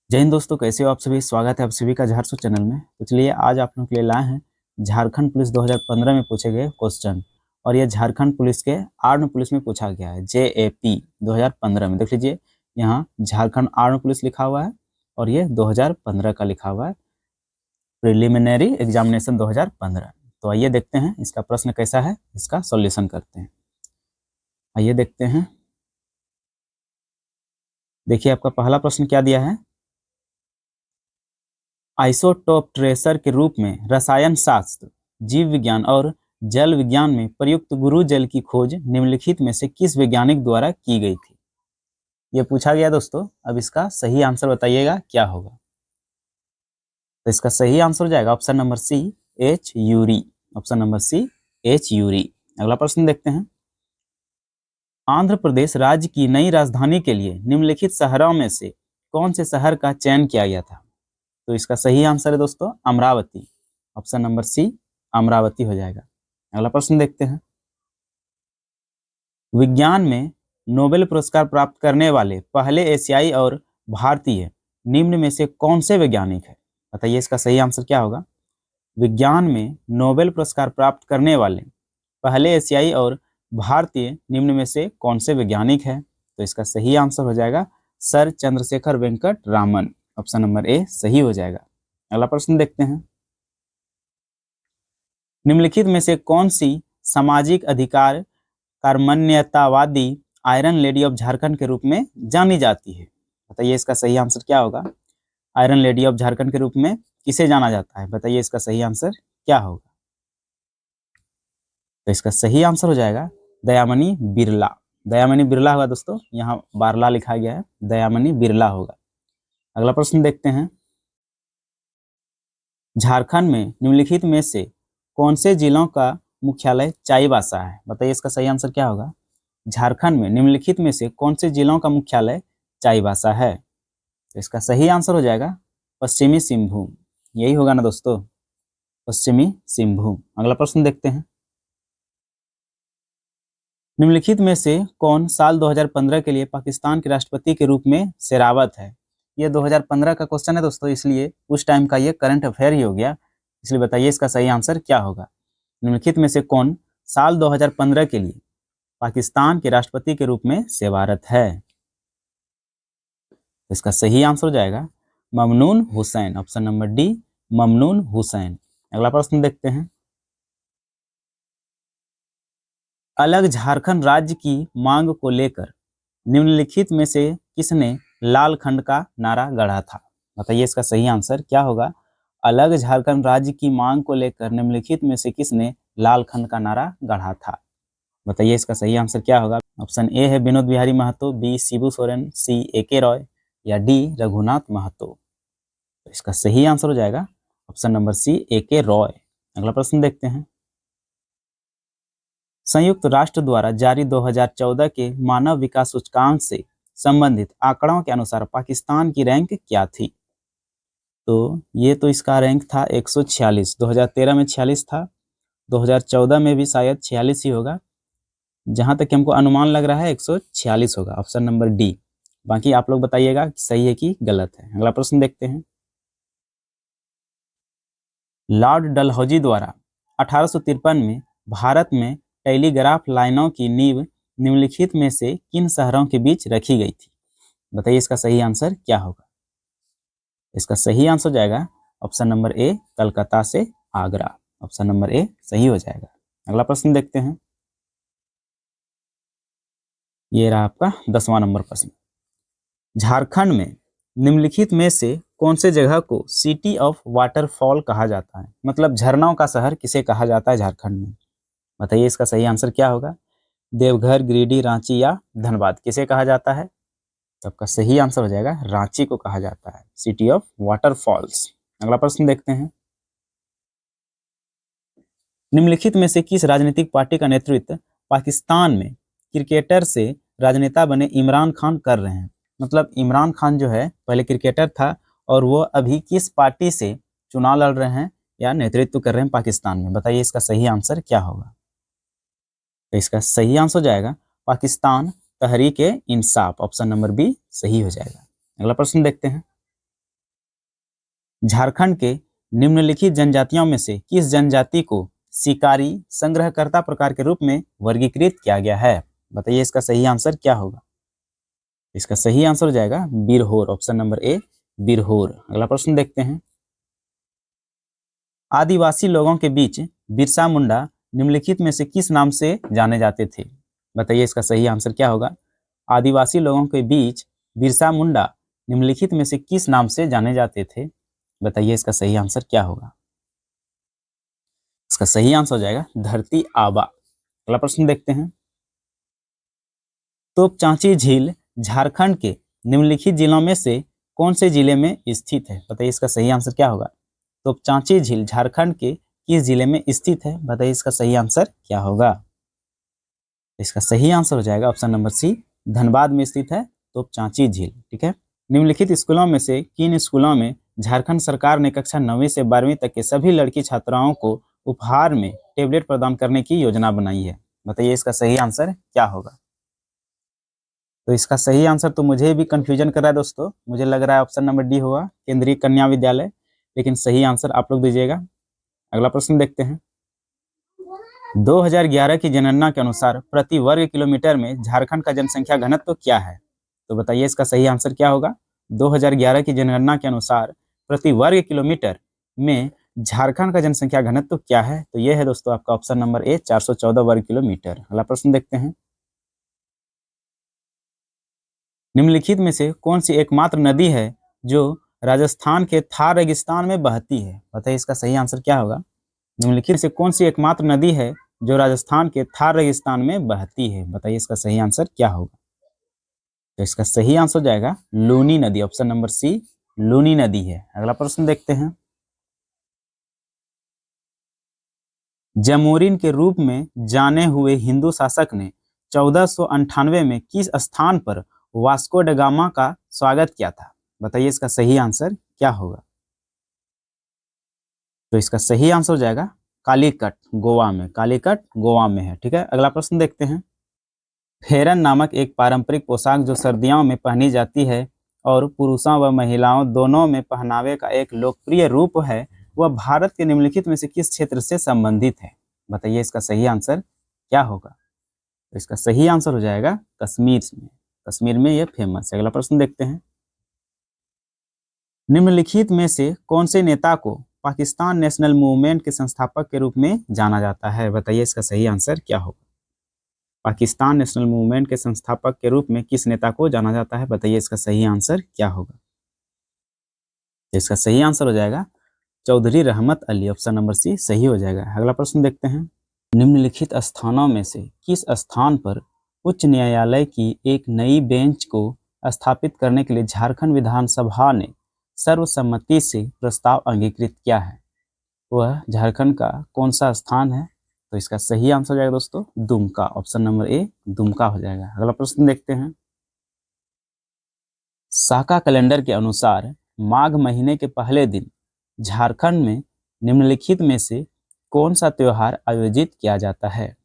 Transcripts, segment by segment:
जय हिंद दोस्तों, कैसे हो आप सभी। स्वागत है आप सभी का झारसू चैनल में। तो चलिए आज आप लोगों के लिए लाए हैं झारखंड पुलिस 2015 में पूछे गए क्वेश्चन। और ये झारखंड पुलिस के आर्म्ड पुलिस में पूछा गया है, JAP 2015 में। देख लीजिए, यहाँ झारखंड आर्म्ड पुलिस लिखा हुआ है और ये 2015 का लिखा हुआ है, प्रिलिमिनरी एग्जामिनेशन 2015। तो आइए देखते हैं इसका प्रश्न कैसा है, इसका सॉल्यूशन करते हैं। आइए देखते हैं। देखिए आपका पहला प्रश्न क्या दिया है। आइसोटोप ट्रेसर के रूप में रसायन शास्त्र, जीव विज्ञान और जल विज्ञान में प्रयुक्त गुरु जल की खोज निम्नलिखित में से किस वैज्ञानिक द्वारा की गई थी। ये पूछा गया दोस्तों। अब इसका सही आंसर बताइएगा क्या होगा। तो इसका सही आंसर हो जाएगा option number C, H Yuri. Option number C, H Yuri. अगला प्रश्न देखते हैं। आंध्र प्रदेश राज्य की नई राजधानी के लिए निम्नलिखित शहरों में से कौन से शहर का चयन किया गया था। तो इसका सही आंसर है दोस्तों Amaravati. Option number C, Amaravati हो जाएगा। अगला प्रश्न देखते हैं। विज्ञान में नोबेल पुरस्कार प्राप्त करने वाले पहले एशियाई और भारतीय निम्न में से कौन से वैज्ञानिक है। बताइए इसका सही आंसर क्या होगा। विज्ञान में नोबेल पुरस्कार प्राप्त करने वाले पहले एशियाई और भारतीय निम्न में से कौन से वैज्ञानिक है। तो इसका सही आंसर हो जाएगा sir Chandrasekhar Venkata Raman. Option number A सही हो जाएगा। अगला प्रश्न देखते हैं। निम्नलिखित में से कौन सी सामाजिक अधिकार कर्मण्यतावादी आयरन लेडी ऑफ झारखंड के रूप में जानी जाती है। बताइए इसका सही आंसर क्या होगा। आयरन लेडी ऑफ झारखंड के रूप में किसे जाना जाता है। बताइए इसका सही आंसर क्या होगा। तो इसका सही आंसर हो जाएगा दयामणि बिरला। दयामणि बिरला होगा दोस्तों, यहाँ बारला लिखा गया है, दयामणि बिरला होगा। अगला प्रश्न देखते हैं। झारखंड में निम्नलिखित में से कौन से जिलों का मुख्यालय चाईबासा है। बताइए इसका सही आंसर क्या होगा। झारखंड में निम्नलिखित में से कौन से जिलों का मुख्यालय चाईबासा है। तो इसका सही आंसर हो जाएगा पश्चिमी सिंहभूम। यही होगा ना दोस्तों, पश्चिमी सिंहभूम। अगला प्रश्न देखते हैं। निम्नलिखित में से कौन साल 2015 के लिए पाकिस्तान के राष्ट्रपति के रूप में शेरावत है। ये 2015 का क्वेश्चन है दोस्तों, इसलिए उस टाइम का ये करंट अफेयर ही हो गया। इसलिए बताइए इसका सही आंसर क्या होगा। निम्नलिखित में से कौन साल 2015 के लिए पाकिस्तान के राष्ट्रपति के रूप में सेवारत है। इसका सही आंसर हो जाएगा Mamnoon Hussain. Option number D, Mamnoon Hussain. अगला प्रश्न देखते हैं। अलग झारखंड राज्य की मांग को लेकर निम्नलिखित में से किसने लाल खंड का नारा गढ़ा था। बताइए इसका सही आंसर क्या होगा। अलग झारखंड राज्य की मांग को लेकर निम्नलिखित में से किसने लाल खंड का नारा गढ़ा था। बताइए इसका सही आंसर क्या होगा। ऑप्शन ए है विनोद बिहारी महतो, बी शिबू सोरेन, सी AK रॉय या डी रघुनाथ महतो। तो इसका सही आंसर हो जाएगा option number C, AK Roy. अगला प्रश्न देखते हैं। संयुक्त राष्ट्र द्वारा जारी 2014 के मानव विकास सूचकांक से संबंधित आंकड़ों के अनुसार पाकिस्तान की रैंक क्या थी। तो ये तो इसका रैंक था 146। 2013 में 46 था, 2014 में भी शायद 46 ही होगा। जहां तक हमको अनुमान लग रहा है 146 होगा। Option number D. बाकी आप लोग बताइएगा कि सही है कि गलत है। अगला प्रश्न देखते हैं। लॉर्ड डलहौजी द्वारा 1853 में भारत में टेलीग्राफ लाइनों की नींव निम्नलिखित में से किन शहरों के बीच रखी गई थी। बताइए इसका सही आंसर क्या होगा। इसका सही आंसर हो जाएगा ऑप्शन नंबर ए, कलकत्ता से आगरा। ऑप्शन नंबर ए सही हो जाएगा। अगला प्रश्न देखते हैं। ये रहा आपका 10वां नंबर प्रश्न। झारखंड में निम्नलिखित में से कौन से जगह को सिटी ऑफ वाटरफॉल कहा जाता है। मतलब झरनाओं का शहर किसे कहा जाता है झारखंड में। बताइए इसका सही आंसर क्या होगा। देवघर, गिरिडीह, रांची या धनबाद, किसे कहा जाता है। तो आपका सही आंसर हो जाएगा रांची को कहा जाता है सिटी ऑफ वाटरफॉल्स। अगला प्रश्न देखते हैं। निम्नलिखित में से किस राजनीतिक पार्टी का नेतृत्व पाकिस्तान में क्रिकेटर से राजनेता बने इमरान खान कर रहे हैं। मतलब इमरान खान जो है पहले क्रिकेटर था और वो अभी किस पार्टी से चुनाव लड़ रहे हैं या नेतृत्व कर रहे हैं पाकिस्तान में। बताइए इसका सही आंसर क्या होगा। तो इसका सही आंसर हो जाएगा Pakistan Tehreek e Insaf. Option number B सही हो जाएगा। अगला प्रश्न देखते हैं। झारखंड के निम्नलिखित जनजातियों में से किस जनजाति को शिकारी संग्रहकर्ता प्रकार के रूप में वर्गीकृत किया गया है? बताइए इसका सही आंसर क्या होगा? इसका सही आंसर हो जाएगा बिरहोर, ऑप्शन नंबर ए बिरहोर। अगला प्रश्न देखते हैं। आदिवासी लोगों के बीच बिरसा मुंडा निम्नलिखित में से किस नाम से जाने जाते थे? बताइए इसका सही आंसर क्या होगा? आदिवासी लोगों के बीच बिरसा मुंडा निम्नलिखित में से किस नाम से जाने जाते थे? बताइए इसका सही आंसर क्या होगा? इसका सही आंसर हो जाएगा धरती आबा। अगला प्रश्न देखते हैं। तोपचांची झील झारखंड के निम्नलिखित जिलों में से कौन से जिले में स्थित है? बताइए इसका सही आंसर क्या होगा? तोपचांची झील झारखंड के किस जिले में स्थित है? बताइए इसका सही आंसर क्या होगा? इसका सही आंसर हो जाएगा ऑप्शन नंबर सी, धनबाद में स्थित है तोपचांची झील। ठीक है। निम्नलिखित स्कूलों में से किन स्कूलों में झारखंड सरकार ने कक्षा 9वीं से 12वीं तक के सभी लड़की छात्राओं को उपहार में टेबलेट प्रदान करने की योजना बनाई है? बताइए इसका सही आंसर क्या होगा? तो इसका सही आंसर तो मुझे भी कंफ्यूजन कर रहा है दोस्तों, मुझे लग रहा है ऑप्शन नंबर डी होगा, केंद्रीय कन्या विद्यालय, लेकिन सही आंसर आप लोग दीजिएगा। अगला प्रश्न देखते हैं। 2011 की जनगणना के अनुसार प्रति वर्ग किलोमीटर में झारखंड का जनसंख्या घनत्व क्या है? तो बताइए इसका सही आंसर क्या होगा? 2011 की जनगणना के अनुसार प्रति वर्ग किलोमीटर में झारखंड का जनसंख्या घनत्व क्या है? तो यह है दोस्तों आपका ऑप्शन नंबर ए 414 वर्ग किलोमीटर। अगला प्रश्न देखते हैं। निम्नलिखित में से कौन सी एकमात्र नदी है जो राजस्थान के थार रेगिस्तान में बहती है? बताइए इसका सही आंसर क्या होगा? निम्नलिखित से कौन सी एकमात्र नदी है जो राजस्थान के थार रेगिस्तान में बहती है? बताइए इसका सही आंसर क्या होगा? तो इसका सही आंसर हो जाएगा लूनी नदी, ऑप्शन नंबर सी लूनी नदी है। अगला प्रश्न देखते हैं। जमोरिन के रूप में जाने हुए हिंदू शासक ने 1498 में किस स्थान पर वास्को ड गामा का स्वागत किया था? बताइए इसका सही आंसर क्या होगा? तो इसका सही आंसर हो जाएगा कालीकट, गोवा में। कालीकट गोवा में है। ठीक है। अगला प्रश्न देखते हैं। फेरन नामक एक पारंपरिक पोशाक जो सर्दियों में पहनी जाती है और पुरुषों व महिलाओं दोनों में पहनावे का एक लोकप्रिय रूप है, वह भारत के निम्नलिखित में से किस क्षेत्र से संबंधित है? बताइए इसका सही आंसर क्या होगा? तो इसका सही आंसर हो जाएगा कश्मीर में। कश्मीर में यह फेमस है। अगला प्रश्न देखते हैं। निम्नलिखित में से कौन से नेता को पाकिस्तान नेशनल मूवमेंट के संस्थापक के रूप में जाना जाता है? बताइए इसका सही आंसर क्या होगा? पाकिस्तान नेशनल मूवमेंट के संस्थापक के रूप में किस नेता को जाना जाता है? बताइए इसका सही आंसर क्या होगा? इसका सही आंसर हो जाएगा चौधरी रहमत अली, ऑप्शन नंबर सी सही हो जाएगा। अगला प्रश्न देखते हैं। निम्नलिखित स्थानों में से किस स्थान पर उच्च न्यायालय की एक नई बेंच को स्थापित करने के लिए झारखंड विधानसभा ने सर्वसम्मति से प्रस्ताव अंगीकृत किया है? वह झारखंड का कौन सा स्थान है? तो इसका सही आंसर हो जाएगा दोस्तों दुमका, ऑप्शन नंबर ए दुमका हो जाएगा। अगला प्रश्न देखते हैं। साका कैलेंडर के अनुसार माघ महीने के पहले दिन झारखंड में निम्नलिखित में से कौन सा त्योहार आयोजित किया जाता है?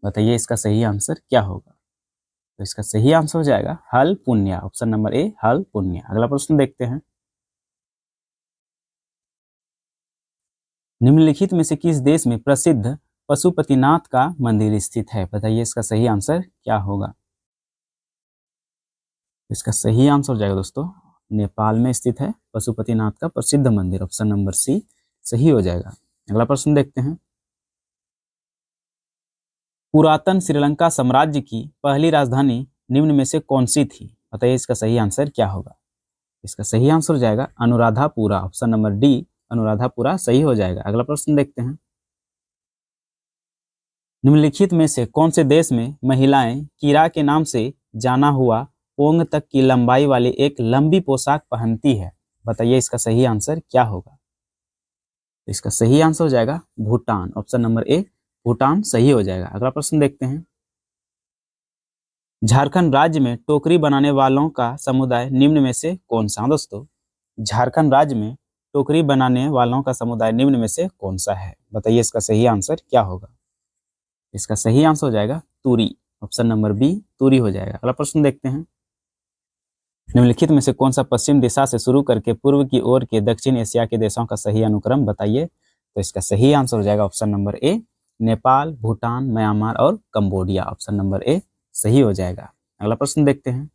बताइए इसका सही आंसर क्या होगा? तो इसका सही आंसर हो जाएगा हल पुण्य, ऑप्शन नंबर ए हल पुण्य। अगला प्रश्न देखते हैं। निम्नलिखित में से किस देश में प्रसिद्ध पशुपतिनाथ का मंदिर स्थित है? बताइए इसका सही आंसर क्या होगा? इसका सही आंसर हो जाएगा दोस्तों नेपाल में स्थित है पशुपतिनाथ का प्रसिद्ध मंदिर, ऑप्शन नंबर सी सही हो जाएगा। अगला प्रश्न देखते हैं। पुरातन श्रीलंका साम्राज्य की पहली राजधानी निम्न में से कौन सी थी? बताइए इसका सही आंसर क्या होगा? इसका सही आंसर हो जाएगा Anuradhapura, option number D Anuradhapura सही हो जाएगा। अगला प्रश्न देखते हैं। निम्नलिखित में से कौन से देश में महिलाएं कीरा के नाम से जाना हुआ पोंग तक की लंबाई वाली एक लंबी पोशाक पहनती है? बताइए इसका सही आंसर क्या होगा? इसका सही आंसर हो जाएगा भूटान, ऑप्शन नंबर ए भूटान सही हो जाएगा। अगला प्रश्न देखते हैं। झारखंड राज्य में टोकरी बनाने वालों का समुदाय निम्न में से कौन सा? दोस्तों झारखंड राज्य में टोकरी बनाने वालों का समुदाय निम्न में से कौन सा है? बताइए इसका सही आंसर क्या होगा? इसका सही आंसर हो जाएगा तुरी, ऑप्शन नंबर बी तुरी हो जाएगा। अगला प्रश्न देखते हैं। निम्नलिखित में से कौन सा पश्चिम दिशा से शुरू करके पूर्व की ओर के दक्षिण एशिया के देशों का सही अनुक्रम बताइए। तो इसका सही आंसर हो जाएगा ऑप्शन नंबर ए, नेपाल, भूटान, म्यांमार और कंबोडिया। ऑप्शन नंबर ए सही हो जाएगा। अगला प्रश्न देखते हैं।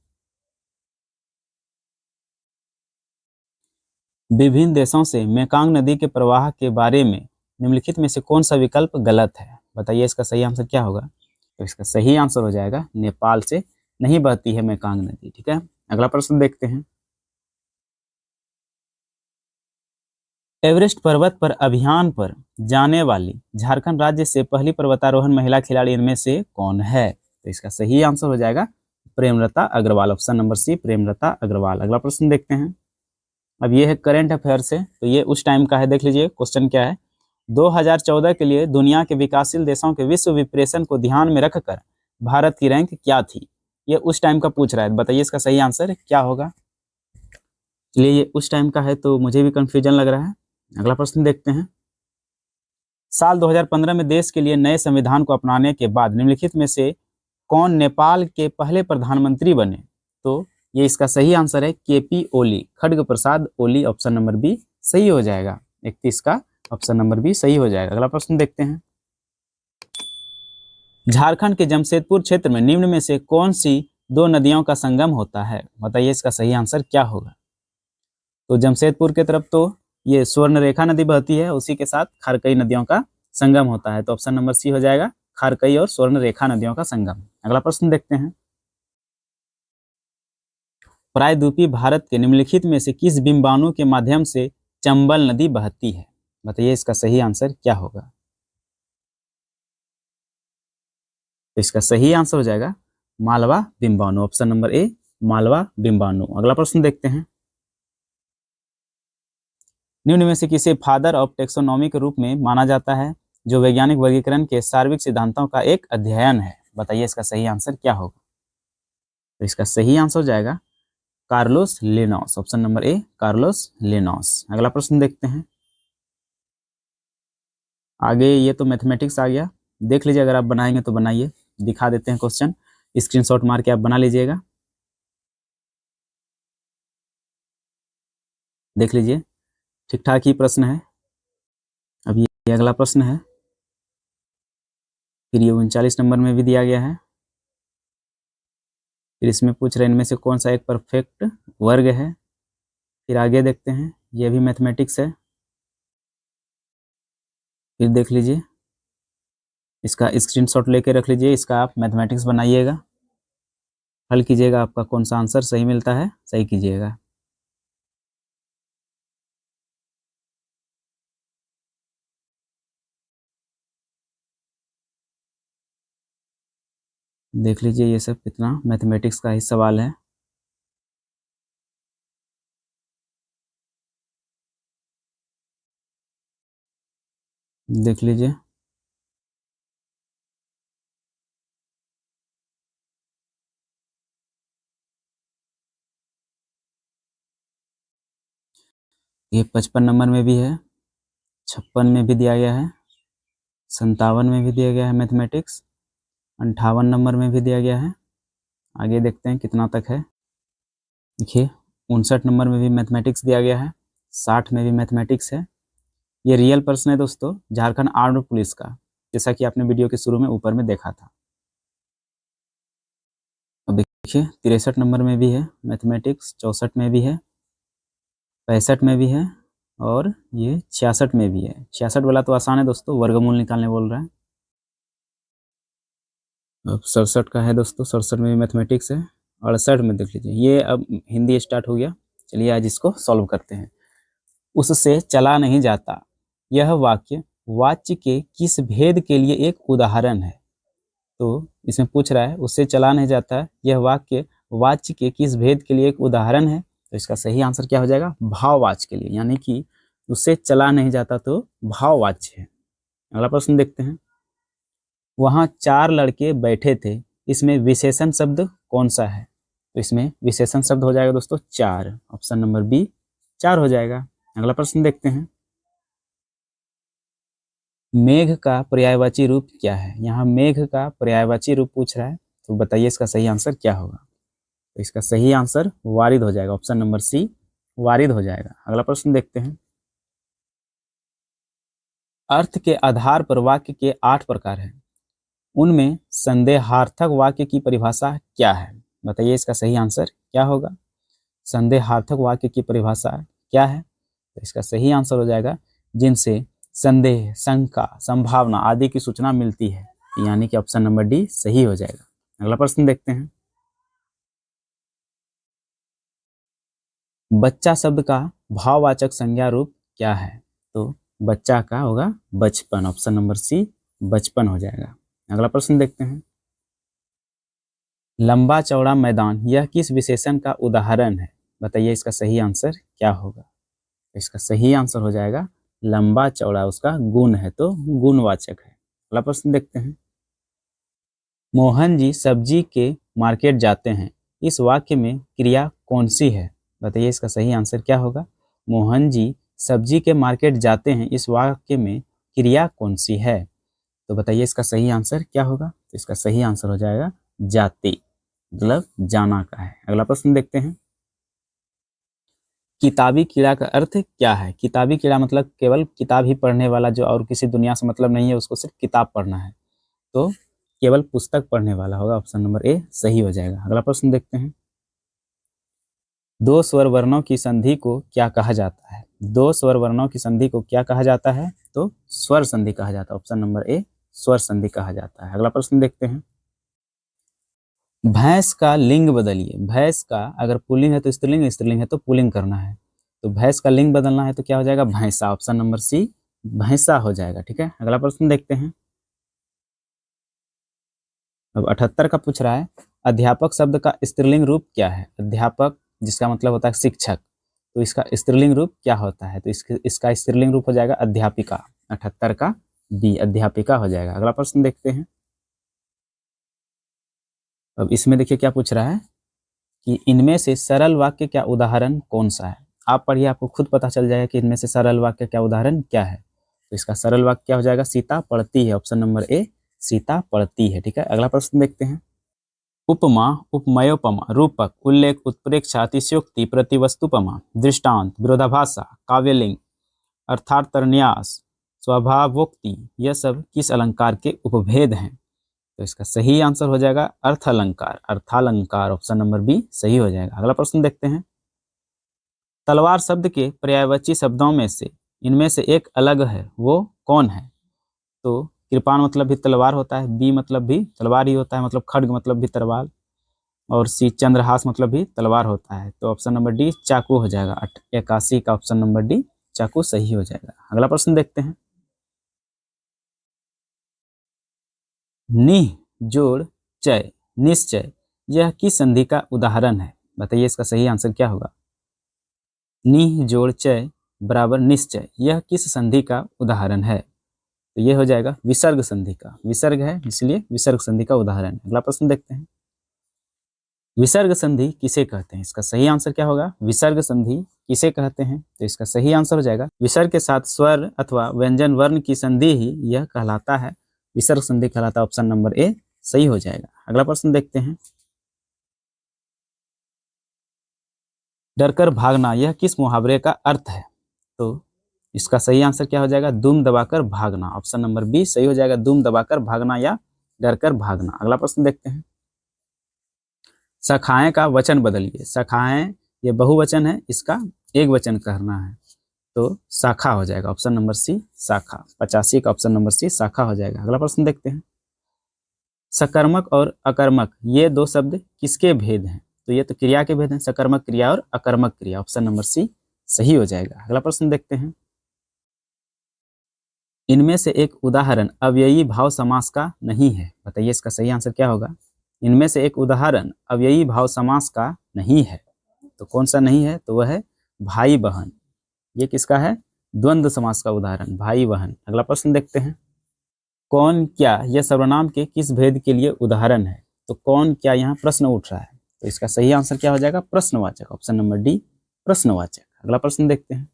विभिन्न देशों से मेकांग नदी के प्रवाह के बारे में निम्नलिखित में से कौन सा विकल्प गलत है, बताइए इसका सही आंसर क्या होगा। तो इसका सही आंसर हो जाएगा नेपाल से नहीं बहती है मेकांग नदी। ठीक है, अगला प्रश्न देखते हैं। एवरेस्ट पर्वत पर अभियान पर जाने वाली झारखंड राज्य से पहली पर्वतारोहण महिला खिलाड़ी इनमें से कौन है। तो इसका सही आंसर हो जाएगा Premlata Agarwal. Option number C Premlata Agarwal. अगला प्रश्न देखते हैं। अब ये है करंट अफेयर से, तो ये उस टाइम का है। देख लीजिए क्वेश्चन क्या है। 2014 के लिए दुनिया के विकासशील देशों के विश्व विप्रेशन को ध्यान में रखकर भारत की रैंक क्या थी। ये उस टाइम का पूछ रहा है, बताइए इसका सही आंसर क्या होगा। चलिए ये उस टाइम का है तो मुझे भी कंफ्यूजन लग रहा है। अगला प्रश्न देखते हैं। साल 2015 में देश के लिए नए संविधान को अपनाने के बाद निम्नलिखित में से कौन नेपाल के पहले प्रधानमंत्री बने। तो ये इसका सही आंसर है केपी ओली, खड्ग Prasad Oli. Option number B सही हो जाएगा। 31 का ऑप्शन नंबर बी सही हो जाएगा। अगला प्रश्न देखते हैं। झारखंड के जमशेदपुर क्षेत्र में निम्न में से कौन सी दो नदियों का संगम होता है, बताइए इसका सही आंसर क्या होगा। तो जमशेदपुर की तरफ तो ये स्वर्णरेखा नदी बहती है, उसी के साथ खारकई नदियों का संगम होता है। तो ऑप्शन नंबर सी हो जाएगा खारकई और स्वर्णरेखा नदियों का संगम। अगला प्रश्न देखते हैं। प्रायद्वीपीय भारत के निम्नलिखित में से किस बिंबाणु के माध्यम से चंबल नदी बहती है, बताइए इसका सही आंसर क्या होगा। तो इसका सही आंसर हो जाएगा मालवा बिंबाणु। ऑप्शन नंबर ए मालवा बिंबाणु। अगला प्रश्न देखते हैं। निम्न में से किसे फादर ऑफ टेक्सोनॉमी के रूप में माना जाता है, जो वैज्ञानिक वर्गीकरण के सार्वत्रिक सिद्धांतों का एक अध्ययन है, बताइए इसका सही आंसर क्या होगा। तो इसका सही आंसर हो जाएगा Carlos Linnaeus. Option number A Carlos Linnaeus. अगला प्रश्न देखते हैं। आगे ये तो मैथमेटिक्स आ गया, देख लीजिए अगर आप बनाएंगे तो बनाइए, दिखा देते हैं क्वेश्चन, स्क्रीनशॉट मार के आप बना लीजिएगा। देख लीजिए ठीक ठाक ही प्रश्न है। अब ये अगला प्रश्न है, फिर ये 39 नंबर में भी दिया गया है। फिर इसमें पूछ रहे हैं इनमें से कौन सा एक परफेक्ट वर्ग है। फिर आगे देखते हैं, ये भी मैथमेटिक्स है। फिर देख लीजिए, इसका स्क्रीनशॉट लेके रख लीजिए, इसका आप मैथमेटिक्स बनाइएगा, हल कीजिएगा, आपका कौन सा आंसर सही मिलता है सही कीजिएगा। देख लीजिए ये सब कितना मैथमेटिक्स का ही सवाल है। देख लीजिए ये 55 नंबर में भी है, 56 में भी दिया गया है, 57 में भी दिया गया है मैथमेटिक्स, 58 नंबर में भी दिया गया है। आगे देखते हैं कितना तक है। देखिए 59 नंबर में भी मैथमेटिक्स दिया गया है, 60 में भी मैथमेटिक्स है। ये रियल प्रश्न है दोस्तों झारखंड आर्म्ड पुलिस का, जैसा कि आपने वीडियो के शुरू में ऊपर में देखा था। अब देखिए 63 नंबर में भी है मैथमेटिक्स, 64 में भी है, 65 में भी है और ये 66 में भी है। 66 वाला तो आसान है दोस्तों, वर्गमूल निकालने बोल रहा है। अब 67 का है दोस्तों, 67 में भी मैथमेटिक्स है। 68 में देख लीजिए, ये अब हिंदी स्टार्ट हो गया। चलिए आज इसको सॉल्व करते हैं। उससे चला नहीं जाता, यह वाक्य वाच्य के किस भेद के लिए एक उदाहरण है। तो इसमें पूछ रहा है उससे चला नहीं जाता, यह वाक्य वाच्य के किस भेद के लिए एक उदाहरण है। तो इसका सही आंसर क्या हो जाएगा भाववाच्य के लिए, यानी कि उससे चला नहीं जाता तो भाववाच्य है। अगला प्रश्न देखते हैं। वहां 4 लड़के बैठे थे, इसमें विशेषण शब्द कौन सा है। तो इसमें विशेषण शब्द हो जाएगा दोस्तों 4। ऑप्शन नंबर बी 4 हो जाएगा। अगला प्रश्न देखते हैं। मेघ का पर्यायवाची रूप क्या है। यहाँ मेघ का पर्यायवाची रूप पूछ रहा है, तो बताइए इसका सही आंसर क्या होगा। तो इसका सही आंसर वारिद हो जाएगा, ऑप्शन नंबर सी वारिद हो जाएगा। अगला प्रश्न देखते हैं। अर्थ के आधार पर वाक्य के 8 प्रकार हैं, उनमें संदेहार्थक वाक्य की परिभाषा क्या है? बताइए इसका सही आंसर क्या होगा। संदेहार्थक वाक्य की परिभाषा क्या है? तो इसका सही आंसर हो जाएगा जिनसे संदेह, शंका, संभावना आदि की सूचना मिलती है, यानी कि ऑप्शन नंबर डी सही हो जाएगा। अगला प्रश्न देखते हैं। बच्चा शब्द का भाववाचक संज्ञा रूप क्या है? तो बच्चा का होगा बचपन, ऑप्शन नंबर सी बचपन हो जाएगा। अगला प्रश्न देखते हैं। लंबा चौड़ा मैदान यह किस विशेषण का उदाहरण है? बताइए इसका सही आंसर क्या होगा। इसका सही आंसर हो जाएगा लंबा चौड़ा उसका गुण है, तो गुणवाचक है। अगला प्रश्न देखते हैं। मोहन जी सब्जी के मार्केट जाते हैं, इस वाक्य में क्रिया कौन सी है? बताइए इसका सही आंसर क्या होगा। मोहन जी सब्जी के मार्केट जाते हैं, इस वाक्य में क्रिया कौन सी है? तो बताइए इसका सही आंसर क्या होगा। तो इसका सही आंसर हो जाएगा जाते, मतलब जाना का है। अगला प्रश्न देखते हैं। किताबी कीड़ा का अर्थ क्या है? किताबी कीड़ा मतलब केवल किताब ही पढ़ने वाला, जो और किसी दुनिया से मतलब नहीं है, उसको सिर्फ किताब पढ़ना है, तो केवल पुस्तक पढ़ने वाला होगा, ऑप्शन नंबर ए सही हो जाएगा। अगला प्रश्न देखते हैं। दो स्वर वर्णों की संधि को क्या कहा जाता है? दो स्वर वर्णों की संधि को क्या कहा जाता है? तो स्वर संधि कहा जाता है, ऑप्शन नंबर ए स्वर संधि कहा जाता है। अगला प्रश्न देखते हैं। भैंस का लिंग बदलिए। भैंस का अगर पुल्लिंग है तो स्त्रीलिंग, स्त्रीलिंग है तो पुल्लिंग करना है, तो भैंस का लिंग बदलना है तो क्या हो जाएगा भैंसा, ऑप्शन नंबर सी भैंसा हो जाएगा। ठीक है, अगला प्रश्न देखते हैं। अब 78 का पूछ रहा है, अध्यापक शब्द का स्त्रीलिंग रूप क्या है? अध्यापक जिसका मतलब होता है शिक्षक, तो इसका स्त्रीलिंग रूप क्या होता है? तो इसका स्त्रीलिंग रूप हो जाएगा अध्यापिका, 78 का बी अध्यापिका हो जाएगा। अगला प्रश्न देखते हैं। अब इसमें देखिए क्या पूछ रहा है कि इनमें से सरल वाक्य का उदाहरण कौन सा है? आप पढ़िए, आपको खुद पता चल जाएगा कि इनमें से सरल वाक्य का उदाहरण क्या है। तो इसका सरल वाक्य क्या हो जाएगा सीता पढ़ती है, ऑप्शन नंबर ए सीता पढ़ती है। ठीक है, अगला प्रश्न देखते हैं। उपमा, उपमयोपमा, रूपक, उल्लेख, उत्प्रेक्षा, अतिशयोक्ति, प्रतिवस्तुपमा, दृष्टांत, विरोधाभासा, काव्यलिंग, अर्थार्थन्यास, स्वभावोक्ति, यह सब किस अलंकार के उपभेद हैं? तो इसका सही आंसर हो जाएगा अर्थ अलंकार, अर्थालंकार, ऑप्शन नंबर बी सही हो जाएगा। अगला प्रश्न देखते हैं। तलवार शब्द के पर्यायवाची शब्दों में से इनमें से एक अलग है, वो कौन है? तो कृपाण मतलब भी तलवार होता है, बी मतलब भी तलवार ही होता है, मतलब खड्ग मतलब भी तलवार, और सी चंद्रहास मतलब भी तलवार होता है, तो ऑप्शन नंबर डी चाकू हो जाएगा। 81 का ऑप्शन नंबर डी चाकू सही हो जाएगा। अगला प्रश्न देखते हैं। निह जोड़ चय निश्चय यह किस संधि का उदाहरण है? बताइए इसका सही आंसर क्या होगा। निह जोड़ चय बराबर निश्चय, यह किस संधि का उदाहरण है? तो ये हो जाएगा विसर्ग संधि का, विसर्ग है इसलिए विसर्ग संधि का उदाहरण है। अगला प्रश्न देखते हैं। विसर्ग संधि किसे कहते हैं? इसका सही आंसर क्या होगा। विसर्ग संधि किसे कहते हैं? तो इसका सही आंसर हो जाएगा विसर्ग के साथ स्वर अथवा व्यंजन वर्ण की संधि ही यह कहलाता है, विसर्ग संधि कहलाता है, ऑप्शन नंबर ए सही हो जाएगा। अगला प्रश्न देखते हैं। डरकर भागना यह किस मुहावरे का अर्थ है? तो इसका सही आंसर क्या हो जाएगा दुम दबाकर भागना, ऑप्शन नंबर बी सही हो जाएगा, दुम दबाकर भागना या डरकर भागना। अगला प्रश्न देखते हैं। शाखाएं का वचन बदलिए। शाखाएं ये बहुवचन है, इसका एक वचन करना है, तो शाखा हो जाएगा, ऑप्शन नंबर सी शाखा, 85 का ऑप्शन नंबर सी शाखा हो जाएगा। अगला प्रश्न देखते हैं। सकर्मक और अकर्मक ये दो शब्द किसके भेद हैं? तो ये तो क्रिया के भेद हैं, सकर्मक क्रिया और अकर्मक क्रिया, ऑप्शन नंबर सी सही हो जाएगा। अगला प्रश्न देखते हैं। इनमें से एक उदाहरण अव्ययी भाव समास का नहीं है। बताइए इसका सही आंसर क्या होगा। इनमें से एक उदाहरण अव्ययी भाव समास का नहीं है, तो कौन सा नहीं है? तो वह है भाई बहन। ये किसका है? द्वंद्व समास का उदाहरण भाई बहन। अगला प्रश्न देखते हैं। कौन क्या यह सर्वनाम के किस भेद के लिए उदाहरण है? तो कौन क्या यहाँ प्रश्न उठ रहा है, तो इसका सही आंसर क्या हो जाएगा प्रश्नवाचक, ऑप्शन नंबर डी प्रश्नवाचक। अगला प्रश्न देखते हैं।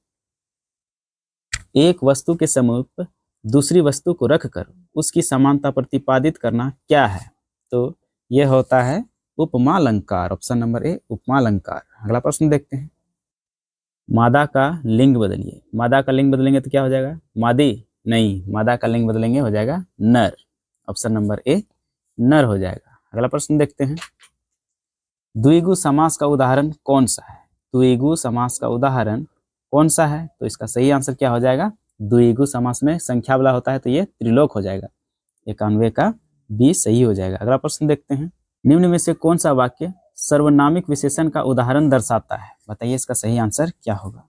एक वस्तु के समीप दूसरी वस्तु को रखकर उसकी समानता प्रतिपादित करना क्या है? तो यह होता है उपमालंकार, ऑप्शन नंबर ए उपमालंकार। अगला प्रश्न देखते हैं, मादा का लिंग बदलिए। मादा का लिंग बदलेंगे तो क्या हो जाएगा, मादी? नहीं, मादा का लिंग बदलेंगे हो जाएगा नर। ऑप्शन नंबर ए नर हो जाएगा। अगला प्रश्न देखते हैं, द्विगु समास का उदाहरण कौन सा है? द्विगु समास का उदाहरण कौन सा है? तो इसका सही आंसर क्या हो जाएगा, द्विगु समास में संख्या वाला होता है तो ये त्रिलोक हो जाएगा। 91 का बी सही हो जाएगा। अगला प्रश्न देखते हैं, निम्न में से कौन सा वाक्य सर्वनामिक विशेषण का उदाहरण दर्शाता है? बताइए इसका सही आंसर क्या होगा।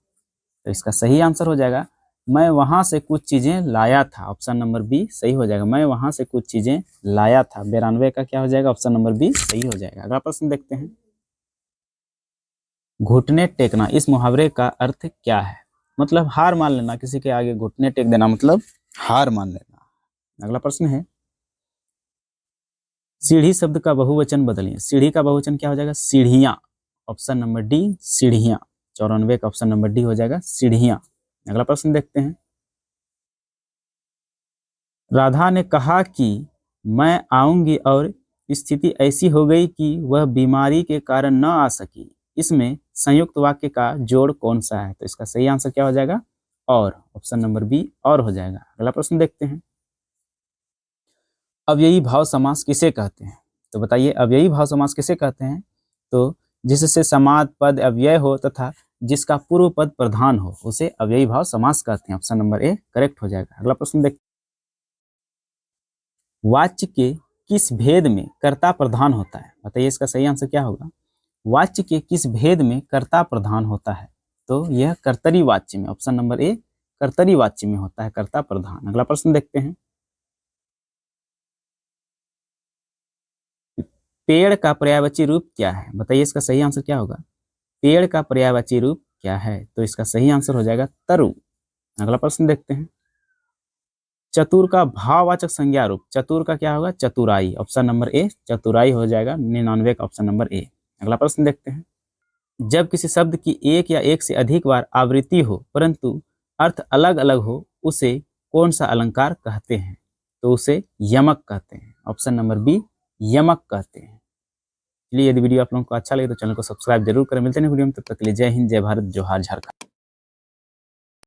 तो इसका सही आंसर हो जाएगा, मैं वहां से कुछ चीजें लाया था। ऑप्शन नंबर बी सही हो जाएगा, मैं वहां से कुछ चीजें लाया था। 92 का क्या हो जाएगा, ऑप्शन नंबर बी सही हो जाएगा। अगला प्रश्न देखते हैं, घुटने टेकना, इस मुहावरे का अर्थ क्या है? मतलब हार मान लेना, किसी के आगे घुटने टेक देना मतलब हार मान लेना। अगला प्रश्न है, सीढ़ी शब्द का बहुवचन बदलिए। सीढ़ी का बहुवचन क्या हो जाएगा, सीढ़ियां। ऑप्शन नंबर डी सीढ़ियां। 94 का ऑप्शन नंबर डी हो जाएगा सीढ़ियां। अगला प्रश्न देखते हैं, राधा ने कहा कि मैं आऊंगी और स्थिति ऐसी हो गई कि वह बीमारी के कारण न आ सकी। इसमें संयुक्त वाक्य का जोड़ कौन सा है? तो इसका सही आंसर क्या हो जाएगा, और। ऑप्शन नंबर बी और हो जाएगा। अगला प्रश्न देखते हैं, अव्ययी भाव समास किसे कहते हैं? तो बताइए अव्ययी भाव समास किसे कहते हैं? तो जिससे समास पद अव्यय हो तथा जिसका पूर्व पद प्रधान हो उसे अव्ययी भाव समास कहते हैं। ऑप्शन नंबर ए करेक्ट हो जाएगा। अगला प्रश्न देखते हैं, वाच्य के किस भेद में कर्ता प्रधान होता है? बताइए इसका सही आंसर क्या होगा, वाच्य के किस भेद में कर्ता प्रधान होता है? तो यह कर्तरी वाच्य में, ऑप्शन नंबर ए कर्तरी वाच्य में होता है कर्ता प्रधान। अगला प्रश्न देखते हैं, पेड़ का पर्यायवाची रूप क्या है? बताइए इसका सही आंसर क्या होगा, पेड़ का पर्यायवाची रूप क्या है? तो इसका सही आंसर हो जाएगा तरु। अगला प्रश्न देखते हैं, चतुर का भाववाचक संज्ञा रूप, चतुर का क्या होगा, चतुराई। ऑप्शन नंबर ए चतुराई हो जाएगा। 99 का ऑप्शन नंबर ए। अगला प्रश्न देखते हैं, जब किसी शब्द की एक या एक से अधिक बार आवृत्ति हो परंतु अर्थ अलग अलग हो उसे कौन सा अलंकार कहते हैं? तो उसे यमक कहते हैं। ऑप्शन नंबर बी यमक कहते हैं। चलिए, यदि वीडियो आप लोगों को अच्छा लगे तो चैनल को सब्सक्राइब जरूर करें। मिलते हैं वीडियो में, तब तक के लिए जय हिंद, जय भारत, जोहार, झारखंड।